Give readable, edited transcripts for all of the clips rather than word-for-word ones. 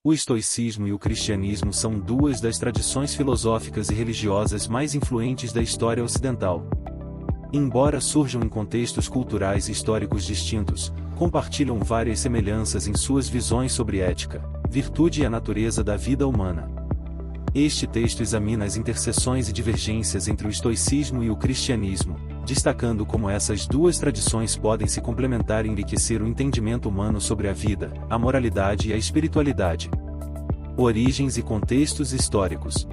O estoicismo e o cristianismo são duas das tradições filosóficas e religiosas mais influentes da história ocidental. Embora surjam em contextos culturais e históricos distintos, compartilham várias semelhanças em suas visões sobre ética, virtude e a natureza da vida humana. Este texto examina as interseções e divergências entre o estoicismo e o cristianismo, destacando como essas duas tradições podem se complementar e enriquecer o entendimento humano sobre a vida, a moralidade e a espiritualidade. Origens e contextos históricos.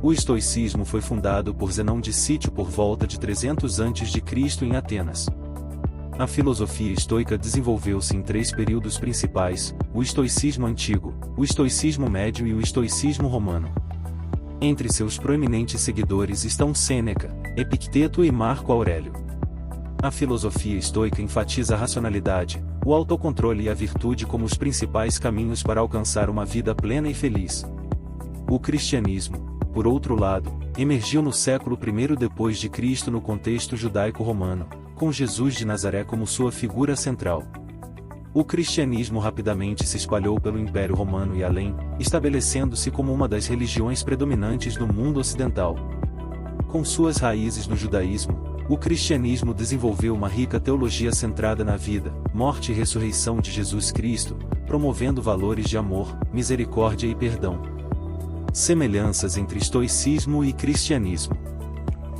O estoicismo foi fundado por Zenão de Cítio por volta de 300 a.C. em Atenas. A filosofia estoica desenvolveu-se em três períodos principais: o estoicismo antigo, o estoicismo médio e o estoicismo romano. Entre seus proeminentes seguidores estão Sêneca, Epicteto e Marco Aurélio. A filosofia estoica enfatiza a racionalidade, o autocontrole e a virtude como os principais caminhos para alcançar uma vida plena e feliz. O cristianismo, por outro lado, emergiu no século I depois de Cristo no contexto judaico-romano, com Jesus de Nazaré como sua figura central. O cristianismo rapidamente se espalhou pelo Império Romano e além, estabelecendo-se como uma das religiões predominantes no mundo ocidental. Com suas raízes no judaísmo, o cristianismo desenvolveu uma rica teologia centrada na vida, morte e ressurreição de Jesus Cristo, promovendo valores de amor, misericórdia e perdão. Semelhanças entre estoicismo e cristianismo.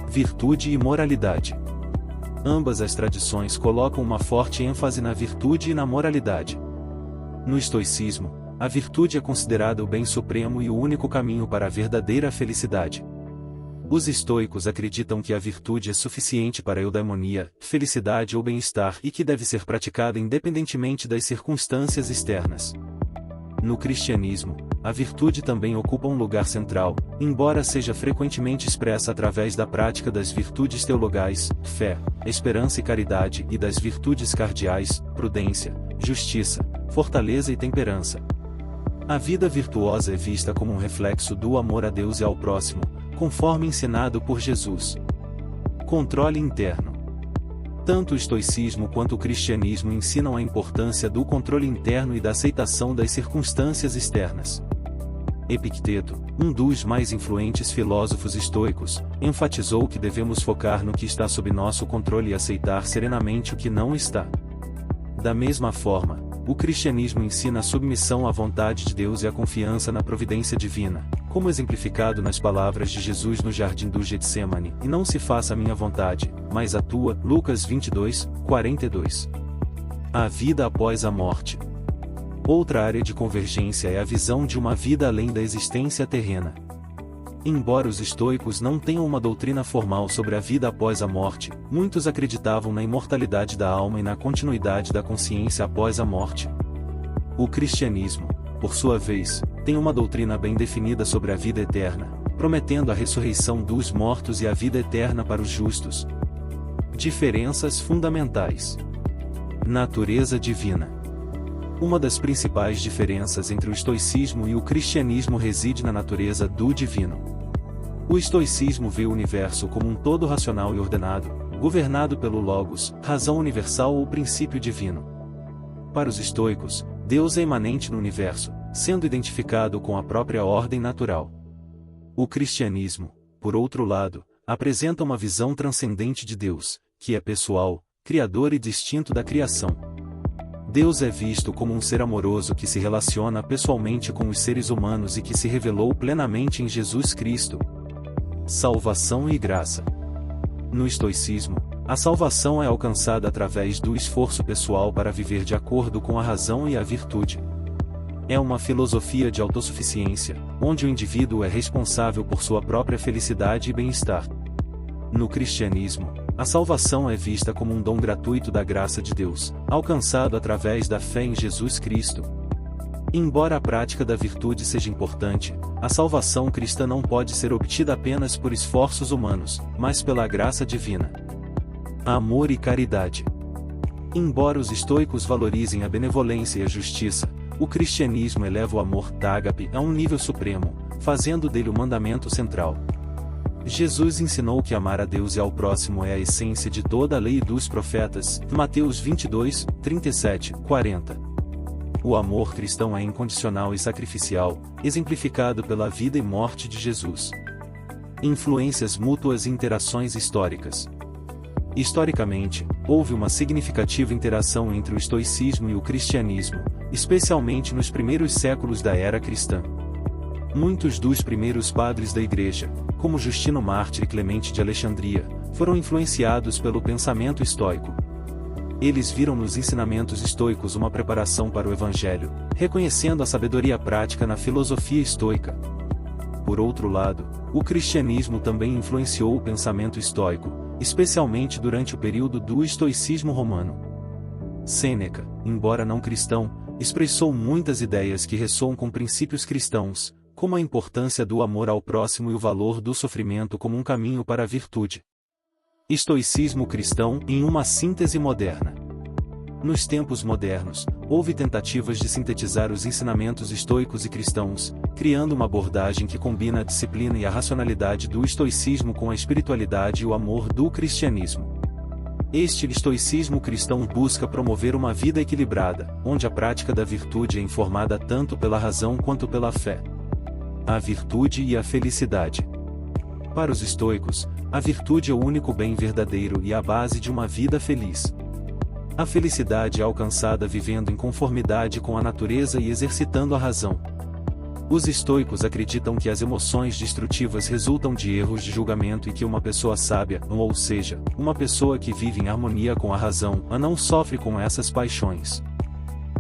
Virtude e moralidade. Ambas as tradições colocam uma forte ênfase na virtude e na moralidade. No estoicismo, a virtude é considerada o bem supremo e o único caminho para a verdadeira felicidade. Os estoicos acreditam que a virtude é suficiente para a eudaimonia, felicidade ou bem-estar e que deve ser praticada independentemente das circunstâncias externas. No cristianismo, a virtude também ocupa um lugar central, embora seja frequentemente expressa através da prática das virtudes teologais, fé, esperança e caridade e das virtudes cardeais, prudência, justiça, fortaleza e temperança. A vida virtuosa é vista como um reflexo do amor a Deus e ao próximo, conforme ensinado por Jesus. Controle interno. Tanto o estoicismo quanto o cristianismo ensinam a importância do controle interno e da aceitação das circunstâncias externas. Epicteto, um dos mais influentes filósofos estoicos, enfatizou que devemos focar no que está sob nosso controle e aceitar serenamente o que não está. Da mesma forma, o cristianismo ensina a submissão à vontade de Deus e a confiança na providência divina, como exemplificado nas palavras de Jesus no jardim do Getsêmani: "E não se faça a minha vontade, mas a tua", Lucas 22, 42. A vida após a morte. Outra área de convergência é a visão de uma vida além da existência terrena. Embora os estoicos não tenham uma doutrina formal sobre a vida após a morte, muitos acreditavam na imortalidade da alma e na continuidade da consciência após a morte. O cristianismo, por sua vez, tem uma doutrina bem definida sobre a vida eterna, prometendo a ressurreição dos mortos e a vida eterna para os justos. Diferenças fundamentais. Natureza divina. Uma das principais diferenças entre o estoicismo e o cristianismo reside na natureza do divino. O estoicismo vê o universo como um todo racional e ordenado, governado pelo Logos, razão universal ou princípio divino. Para os estoicos, Deus é imanente no universo, sendo identificado com a própria ordem natural. O cristianismo, por outro lado, apresenta uma visão transcendente de Deus, que é pessoal, criador e distinto da criação. Deus é visto como um ser amoroso que se relaciona pessoalmente com os seres humanos e que se revelou plenamente em Jesus Cristo. Salvação e graça. No estoicismo, a salvação é alcançada através do esforço pessoal para viver de acordo com a razão e a virtude. É uma filosofia de autossuficiência, onde o indivíduo é responsável por sua própria felicidade e bem-estar. No cristianismo, a salvação é vista como um dom gratuito da graça de Deus, alcançado através da fé em Jesus Cristo. Embora a prática da virtude seja importante, a salvação cristã não pode ser obtida apenas por esforços humanos, mas pela graça divina. Amor e caridade. Embora os estoicos valorizem a benevolência e a justiça, o cristianismo eleva o amor ágape a um nível supremo, fazendo dele o mandamento central. Jesus ensinou que amar a Deus e ao próximo é a essência de toda a lei e dos profetas, Mateus 22, 37, 40. O amor cristão é incondicional e sacrificial, exemplificado pela vida e morte de Jesus. Influências mútuas e interações históricas. Historicamente, houve uma significativa interação entre o estoicismo e o cristianismo, especialmente nos primeiros séculos da era cristã. Muitos dos primeiros padres da Igreja, como Justino Mártir e Clemente de Alexandria, foram influenciados pelo pensamento estoico. Eles viram nos ensinamentos estoicos uma preparação para o Evangelho, reconhecendo a sabedoria prática na filosofia estoica. Por outro lado, o cristianismo também influenciou o pensamento estoico, especialmente durante o período do estoicismo romano. Sêneca, embora não cristão, expressou muitas ideias que ressoam com princípios cristãos, como a importância do amor ao próximo e o valor do sofrimento como um caminho para a virtude. Estoicismo cristão em uma síntese moderna. Nos tempos modernos, houve tentativas de sintetizar os ensinamentos estoicos e cristãos, criando uma abordagem que combina a disciplina e a racionalidade do estoicismo com a espiritualidade e o amor do cristianismo. Este estoicismo cristão busca promover uma vida equilibrada, onde a prática da virtude é informada tanto pela razão quanto pela fé. A virtude e a felicidade. Para os estoicos, a virtude é o único bem verdadeiro e a base de uma vida feliz. A felicidade é alcançada vivendo em conformidade com a natureza e exercitando a razão. Os estoicos acreditam que as emoções destrutivas resultam de erros de julgamento e que uma pessoa sábia, ou seja, uma pessoa que vive em harmonia com a razão, não sofre com essas paixões.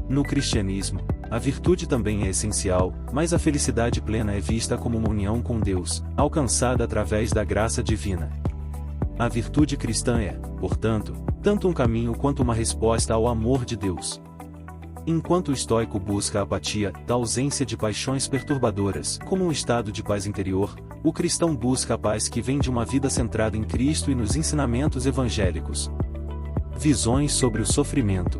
No cristianismo, a virtude também é essencial, mas a felicidade plena é vista como uma união com Deus, alcançada através da graça divina. A virtude cristã é, portanto, tanto um caminho quanto uma resposta ao amor de Deus. Enquanto o estoico busca a apatia, da ausência de paixões perturbadoras, como um estado de paz interior, o cristão busca a paz que vem de uma vida centrada em Cristo e nos ensinamentos evangélicos. Visões sobre o sofrimento.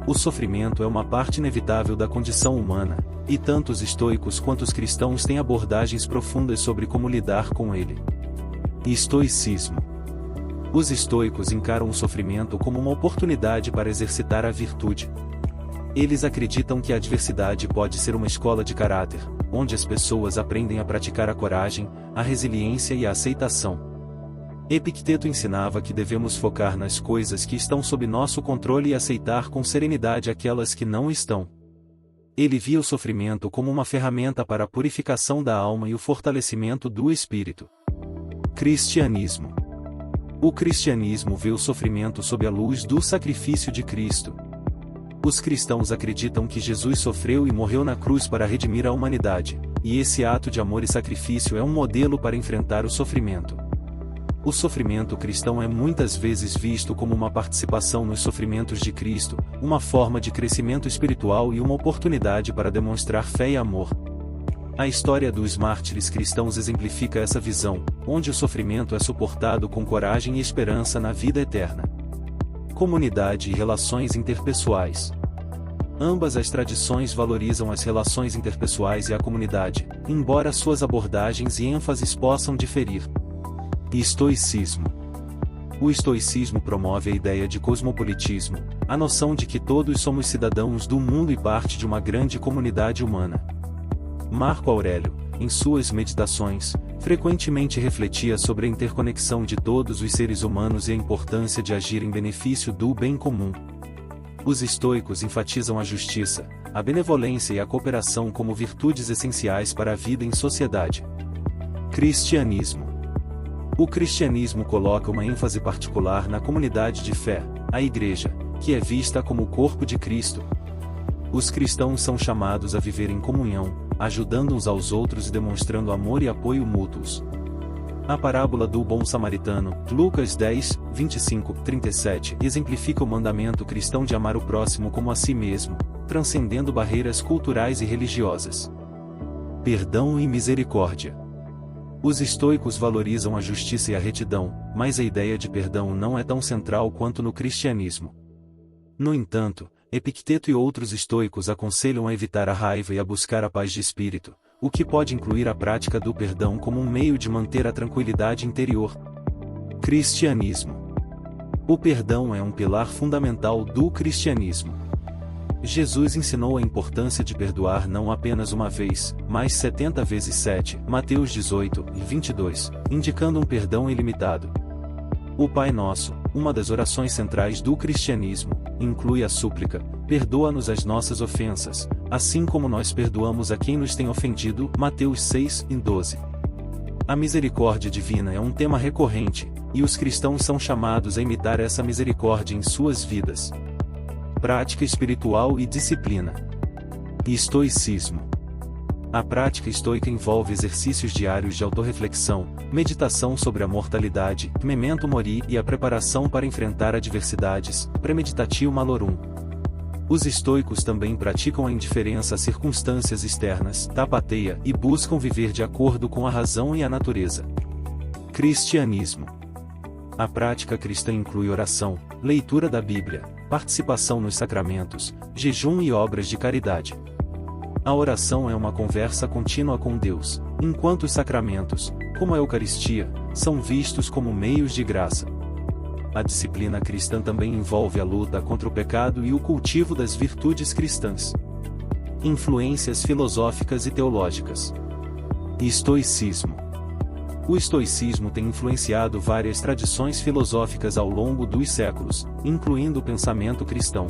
O sofrimento é uma parte inevitável da condição humana, e tanto os estoicos quanto os cristãos têm abordagens profundas sobre como lidar com ele. Estoicismo. Os estoicos encaram o sofrimento como uma oportunidade para exercitar a virtude. Eles acreditam que a adversidade pode ser uma escola de caráter, onde as pessoas aprendem a praticar a coragem, a resiliência e a aceitação. Epicteto ensinava que devemos focar nas coisas que estão sob nosso controle e aceitar com serenidade aquelas que não estão. Ele via o sofrimento como uma ferramenta para a purificação da alma e o fortalecimento do espírito. Cristianismo. O cristianismo vê o sofrimento sob a luz do sacrifício de Cristo. Os cristãos acreditam que Jesus sofreu e morreu na cruz para redimir a humanidade, e esse ato de amor e sacrifício é um modelo para enfrentar o sofrimento. O sofrimento cristão é muitas vezes visto como uma participação nos sofrimentos de Cristo, uma forma de crescimento espiritual e uma oportunidade para demonstrar fé e amor. A história dos mártires cristãos exemplifica essa visão, onde o sofrimento é suportado com coragem e esperança na vida eterna. Comunidade e relações interpessoais. Ambas as tradições valorizam as relações interpessoais e a comunidade, embora suas abordagens e ênfases possam diferir. Estoicismo. O estoicismo promove a ideia de cosmopolitismo, a noção de que todos somos cidadãos do mundo e parte de uma grande comunidade humana. Marco Aurélio, em suas meditações, frequentemente refletia sobre a interconexão de todos os seres humanos e a importância de agir em benefício do bem comum. Os estoicos enfatizam a justiça, a benevolência e a cooperação como virtudes essenciais para a vida em sociedade. Cristianismo. O cristianismo coloca uma ênfase particular na comunidade de fé, a Igreja, que é vista como o corpo de Cristo. Os cristãos são chamados a viver em comunhão, ajudando uns aos outros e demonstrando amor e apoio mútuos. A parábola do bom samaritano, Lucas 10, 25-37, exemplifica o mandamento cristão de amar o próximo como a si mesmo, transcendendo barreiras culturais e religiosas. Perdão e misericórdia. Os estoicos valorizam a justiça e a retidão, mas a ideia de perdão não é tão central quanto no cristianismo. No entanto, Epicteto e outros estoicos aconselham a evitar a raiva e a buscar a paz de espírito, o que pode incluir a prática do perdão como um meio de manter a tranquilidade interior. Cristianismo. O perdão é um pilar fundamental do cristianismo. Jesus ensinou a importância de perdoar não apenas uma vez, mas 70 vezes 7, Mateus 18 e 22, indicando um perdão ilimitado. O Pai Nosso, uma das orações centrais do cristianismo, inclui a súplica: perdoa-nos as nossas ofensas, assim como nós perdoamos a quem nos tem ofendido, Mateus 6 e 12. A misericórdia divina é um tema recorrente, e os cristãos são chamados a imitar essa misericórdia em suas vidas. Prática espiritual e disciplina. Estoicismo. A prática estoica envolve exercícios diários de autorreflexão, meditação sobre a mortalidade, memento mori e a preparação para enfrentar adversidades, premeditatio malorum. Os estoicos também praticam a indiferença a circunstâncias externas, tapateia, e buscam viver de acordo com a razão e a natureza. Cristianismo. A prática cristã inclui oração, leitura da Bíblia, participação nos sacramentos, jejum e obras de caridade. A oração é uma conversa contínua com Deus, enquanto os sacramentos, como a Eucaristia, são vistos como meios de graça. A disciplina cristã também envolve a luta contra o pecado e o cultivo das virtudes cristãs. Influências filosóficas e teológicas. Estoicismo. O estoicismo tem influenciado várias tradições filosóficas ao longo dos séculos, incluindo o pensamento cristão.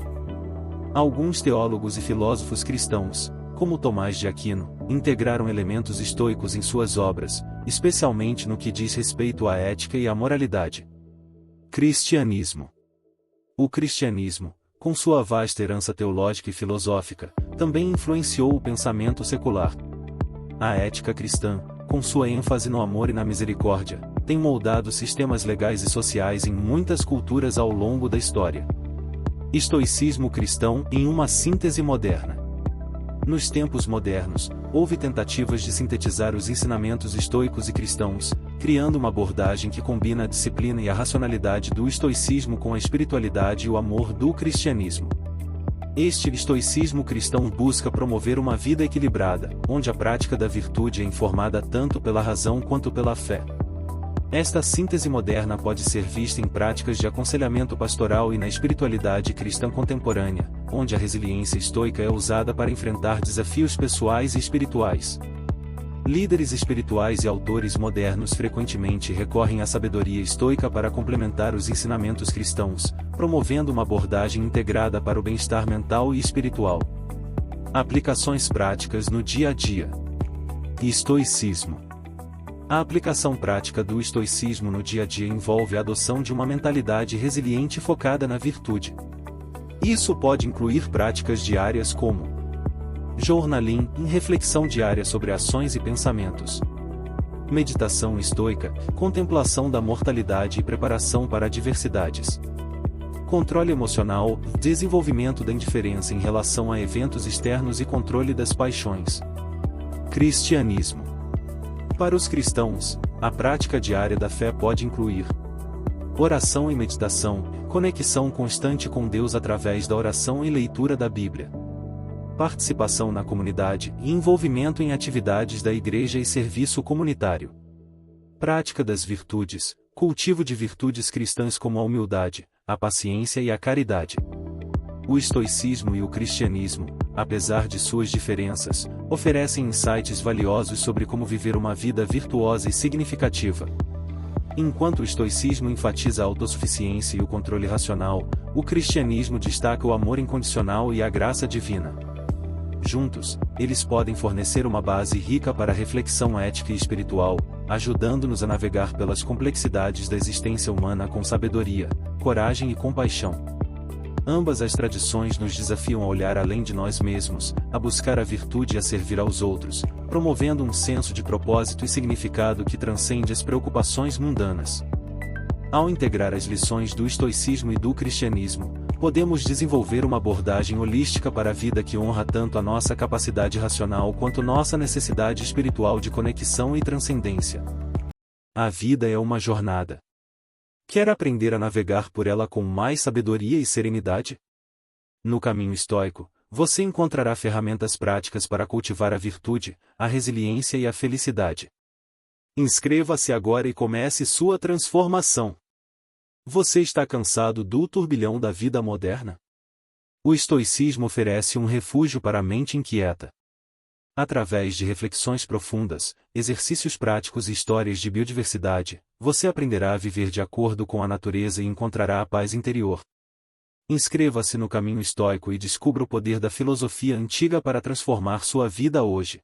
Alguns teólogos e filósofos cristãos, como Tomás de Aquino, integraram elementos estoicos em suas obras, especialmente no que diz respeito à ética e à moralidade. Cristianismo. O cristianismo, com sua vasta herança teológica e filosófica, também influenciou o pensamento secular. A ética cristã, com sua ênfase no amor e na misericórdia, tem moldado sistemas legais e sociais em muitas culturas ao longo da história. Estoicismo cristão em uma síntese moderna. Nos tempos modernos, houve tentativas de sintetizar os ensinamentos estoicos e cristãos, criando uma abordagem que combina a disciplina e a racionalidade do estoicismo com a espiritualidade e o amor do cristianismo. Este estoicismo cristão busca promover uma vida equilibrada, onde a prática da virtude é informada tanto pela razão quanto pela fé. Esta síntese moderna pode ser vista em práticas de aconselhamento pastoral e na espiritualidade cristã contemporânea, onde a resiliência estoica é usada para enfrentar desafios pessoais e espirituais. Líderes espirituais e autores modernos frequentemente recorrem à sabedoria estoica para complementar os ensinamentos cristãos, promovendo uma abordagem integrada para o bem-estar mental e espiritual. Aplicações práticas no dia a dia. Estoicismo. A aplicação prática do estoicismo no dia a dia envolve a adoção de uma mentalidade resiliente focada na virtude. Isso pode incluir práticas diárias como journaling, reflexão diária sobre ações e pensamentos. Meditação estoica, contemplação da mortalidade e preparação para adversidades. Controle emocional, desenvolvimento da indiferença em relação a eventos externos e controle das paixões. Cristianismo. Para os cristãos, a prática diária da fé pode incluir oração e meditação, conexão constante com Deus através da oração e leitura da Bíblia. Participação na comunidade e envolvimento em atividades da igreja e serviço comunitário. Prática das virtudes, cultivo de virtudes cristãs como a humildade, a paciência e a caridade. O estoicismo e o cristianismo, apesar de suas diferenças, oferecem insights valiosos sobre como viver uma vida virtuosa e significativa. Enquanto o estoicismo enfatiza a autossuficiência e o controle racional, o cristianismo destaca o amor incondicional e a graça divina. Juntos, eles podem fornecer uma base rica para a reflexão ética e espiritual, ajudando-nos a navegar pelas complexidades da existência humana com sabedoria, coragem e compaixão. Ambas as tradições nos desafiam a olhar além de nós mesmos, a buscar a virtude e a servir aos outros, promovendo um senso de propósito e significado que transcende as preocupações mundanas. Ao integrar as lições do estoicismo e do cristianismo, podemos desenvolver uma abordagem holística para a vida que honra tanto a nossa capacidade racional quanto nossa necessidade espiritual de conexão e transcendência. A vida é uma jornada. Quer aprender a navegar por ela com mais sabedoria e serenidade? No caminho estoico, você encontrará ferramentas práticas para cultivar a virtude, a resiliência e a felicidade. Inscreva-se agora e comece sua transformação. Você está cansado do turbilhão da vida moderna? O estoicismo oferece um refúgio para a mente inquieta. Através de reflexões profundas, exercícios práticos e histórias de biodiversidade, você aprenderá a viver de acordo com a natureza e encontrará a paz interior. Inscreva-se no caminho estoico e descubra o poder da filosofia antiga para transformar sua vida hoje.